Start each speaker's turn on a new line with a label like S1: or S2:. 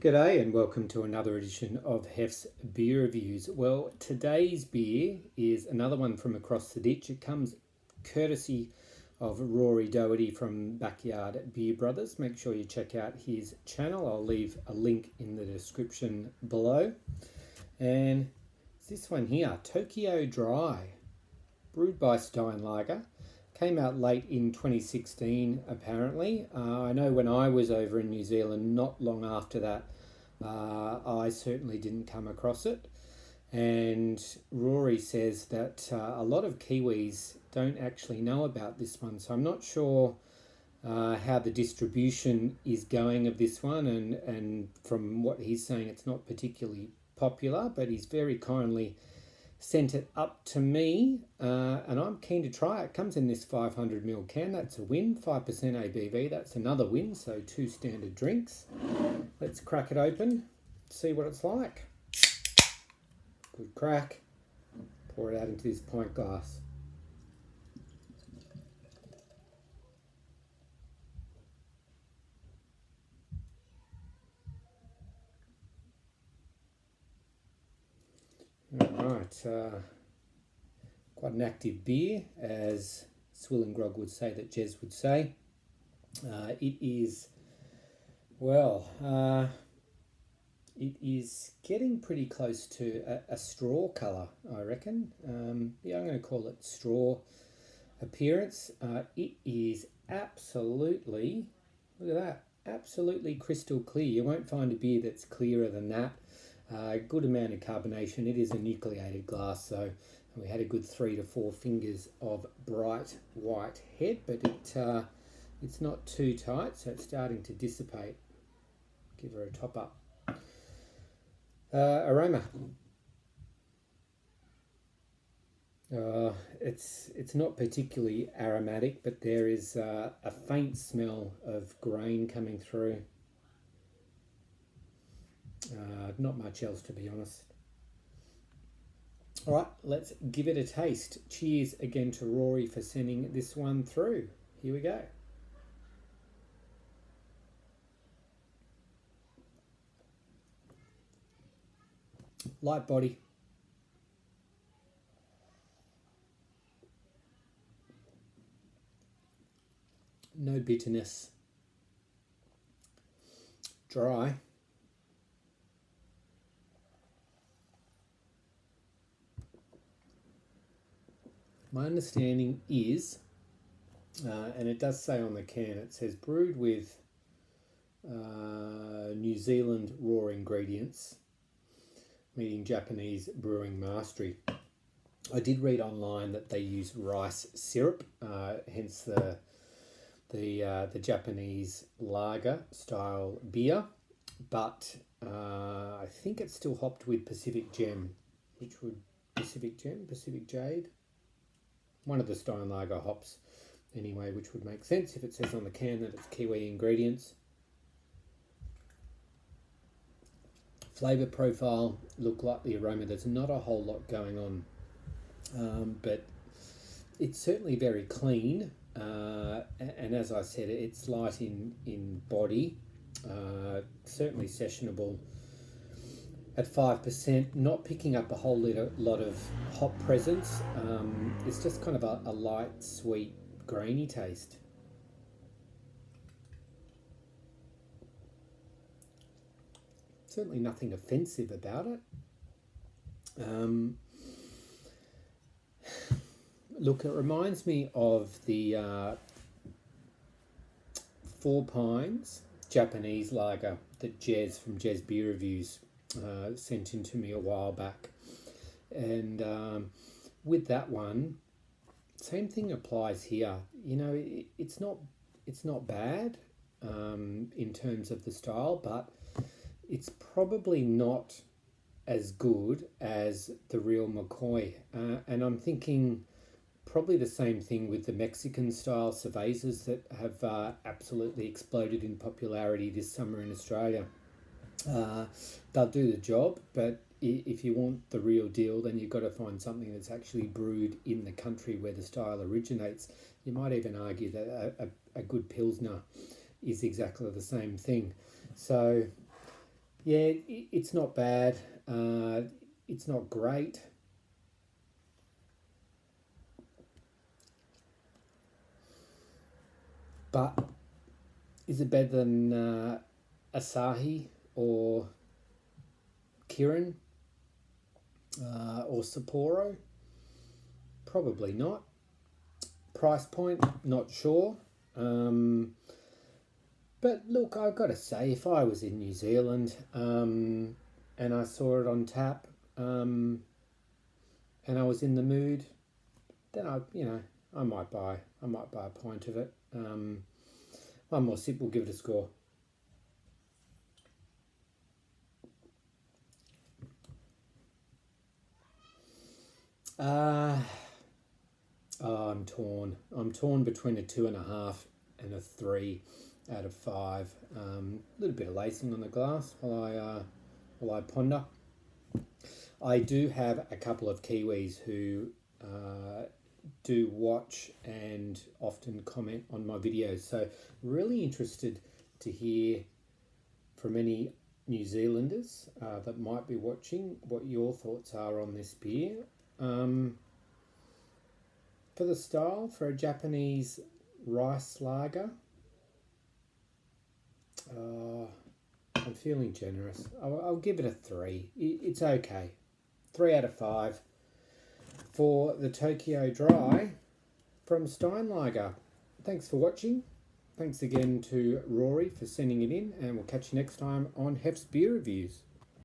S1: G'day and welcome to another edition of Hef's Beer Reviews. Well, today's beer is another one from across the ditch. It comes courtesy of Rory Doherty from Backyard Beer Brothers. Make sure you check out his channel. I'll leave a link in the description below. And it's this one here, Tokyo Dry, brewed by Steinlager. Came out late in 2016, apparently. I know when I was over in New Zealand, not long after that, I certainly didn't come across it. And Rory says that a lot of Kiwis don't actually know about this one. So I'm not sure how the distribution is going of this one. And from what he's saying, it's not particularly popular, but he's very kindly sent it up to me, and I'm keen to try it. It comes in this 500ml can. That's a win. 5% ABV. That's another win. So 2 standard drinks. Let's crack it open, see what it's like. Good crack. Pour it out into this pint glass. All right. Quite an active beer, as Swill and Grog would say, that Jez would say. It is, it is getting pretty close to a straw colour, I reckon. Yeah, I'm going to call it straw appearance. It is absolutely, look at that, absolutely crystal clear. You won't find a beer that's clearer than that. Good amount of carbonation. It is a nucleated glass, so we had a good 3 to 4 fingers of bright white head, but it's not too tight, so it's starting to dissipate. Give her a top up. Aroma. It's not particularly aromatic, but there is a faint smell of grain coming through. Not much else, to be honest. All right, let's give it a taste. Cheers again to Rory for sending this one through. Here we go. Light body. No bitterness. Dry. My understanding is, and it does say on the can, it says brewed with New Zealand raw ingredients, meaning Japanese brewing mastery. I did read online that they use rice syrup, hence the Japanese lager style beer, but I think it's still hopped with Pacific Gem, Pacific Jade, one of the Steinlager hops anyway, which would make sense if it says on the can that it's Kiwi ingredients. Flavour profile, look like the aroma. There's not a whole lot going on, but it's certainly very clean. And as I said, it's light in body, certainly sessionable at 5%, not picking up a whole lot of hop presence. It's just kind of a light, sweet, grainy taste. Certainly nothing offensive about it. Look, it reminds me of the Four Pines Japanese lager that Jez from Jez Beer Reviews sent in to me a while back. And with that one, same thing applies here. You know, it's not bad in terms of the style, but it's probably not as good as the real McCoy. And I'm thinking probably the same thing with the Mexican style cervezas that have absolutely exploded in popularity this summer in Australia. They'll do the job, but if you want the real deal, then you've got to find something that's actually brewed in the country where the style originates. You might even argue that a good Pilsner is exactly the same thing. So Yeah, it's not bad. It's not great. But is it better than Asahi or Kirin or Sapporo? Probably not. Price point, not sure. But look, I've got to say, if I was in New Zealand and I saw it on tap and I was in the mood, then I might buy a pint of it. One more sip, we'll give it a score. I'm torn. I'm torn between a 2.5 and a 3 out of 5. A little bit of lacing on the glass while I ponder. I do have a couple of Kiwis who do watch and often comment on my videos, so really interested to hear from any New Zealanders that might be watching what your thoughts are on this beer. For the style, for a Japanese rice lager, I'm feeling generous. I'll give it a 3. It's okay. 3 out of 5 for the Tokyo Dry from Steinlager. Thanks for watching. Thanks again to Rory for sending it in, and we'll catch you next time on Hef's Beer Reviews.